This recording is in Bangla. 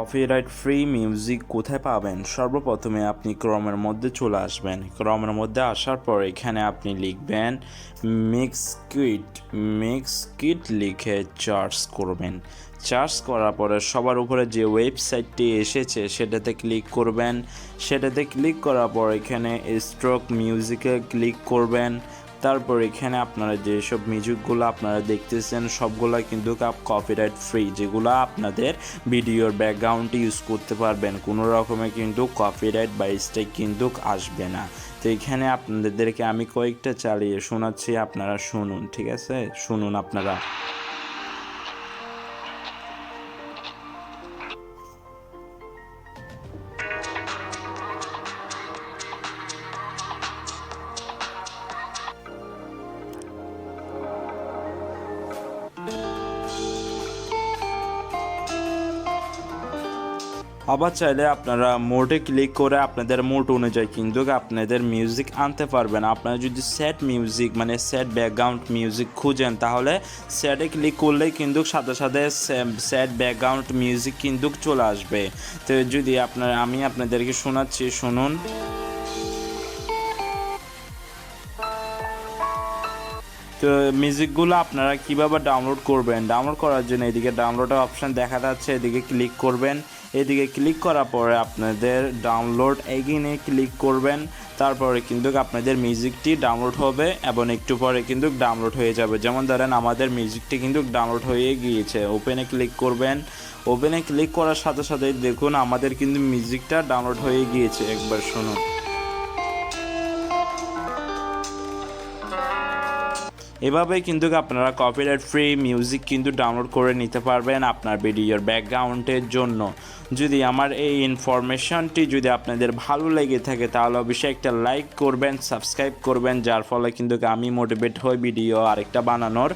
কপিরাইট ফ্রি মিউজিক কোথায় পাবেন? সর্বপ্রথমে আপনি ক্রোমের মধ্যে চলে আসবেন। ক্রোমের মধ্যে আসার পর এখানে আপনি লিখবেন মিক্সকিট লিখে সার্চ করবেন। সার্চ করার পরে সবার উপরে যে ওয়েবসাইটটি এসেছে সেটাতে ক্লিক করবেন। সেটাতে ক্লিক করার পর এখানে স্ট্রোক মিউজিকে ক্লিক করবেন। তারপর এখানে আপনারা যেসব মিউজিকগুলো আপনারা দেখতেছেন সবগুলো কিন্তু কপিরাইট ফ্রি, যেগুলো আপনাদের ভিডিওর ব্যাকগ্রাউন্ডে ইউজ করতে পারবেন, কোনো রকমের কিন্তু কপিরাইট বা স্ট্রাইক কিন্তু আসবে না। তো এখানে আপনাদেরকে আমি কয়েকটা চালিয়ে শোনাচ্ছি, আপনারা শুনুন, ঠিক আছে? শুনুন আপনারা। আবার চাইলে আপনারা মোডে ক্লিক করে আপনাদের মোড অনুযায়ী কিন্তু আপনাদের মিউজিক আনতে পারবেন। আপনারা যদি স্যাড মিউজিক মানে স্যাড ব্যাকগ্রাউন্ড মিউজিক খুঁজেন তাহলে স্যাডে ক্লিক করলেই কিন্তু সাথে সাথে স্যাড ব্যাকগ্রাউন্ড মিউজিক কিন্তু চলে আসবে। তো যদি আমি আপনাদেরকে শোনাচ্ছি, শুনুন। তো মিউজিকগুলো আপনারা কিভাবে ডাউনলোড করবেন? ডাউনলোড করার জন্য এদিকে ডাউনলোডের অপশান দেখা যাচ্ছে, এদিকে ক্লিক করবেন। এদিকে ক্লিক করার পরে আপনাদের ডাউনলোড এগেইনে ক্লিক করবেন। তারপরে কিন্তু আপনাদের মিউজিকটি ডাউনলোড হবে এবং একটু পরে কিন্তু ডাউনলোড হয়ে যাবে। যেমন ধরেন আমাদের মিউজিকটি কিন্তু ডাউনলোড হয়ে গিয়েছে। ওপেনে ক্লিক করবেন। ওপেনে ক্লিক করার সাথে সাথে দেখুন আমাদের কিন্তু মিউজিকটা ডাউনলোড হয়ে গিয়েছে। একবার শুনুন। এভাবেই কিন্তু আপনারা কপিরাইট ফ্রি মিউজিক কিন্তু ডাউনলোড করে নিতে পারবেন আপনার ভিডিওর ব্যাকগ্রাউন্ডের জন্য। যদি আমার এই ইনফরমেশনটি যদি আপনাদের ভালো লেগে থাকে তাহলে অবশ্যই একটা লাইক করবেন, সাবস্ক্রাইব করবেন, যার ফলে কিন্তু আমি মোটিভেট হই ভিডিও আরেকটা বানানোর।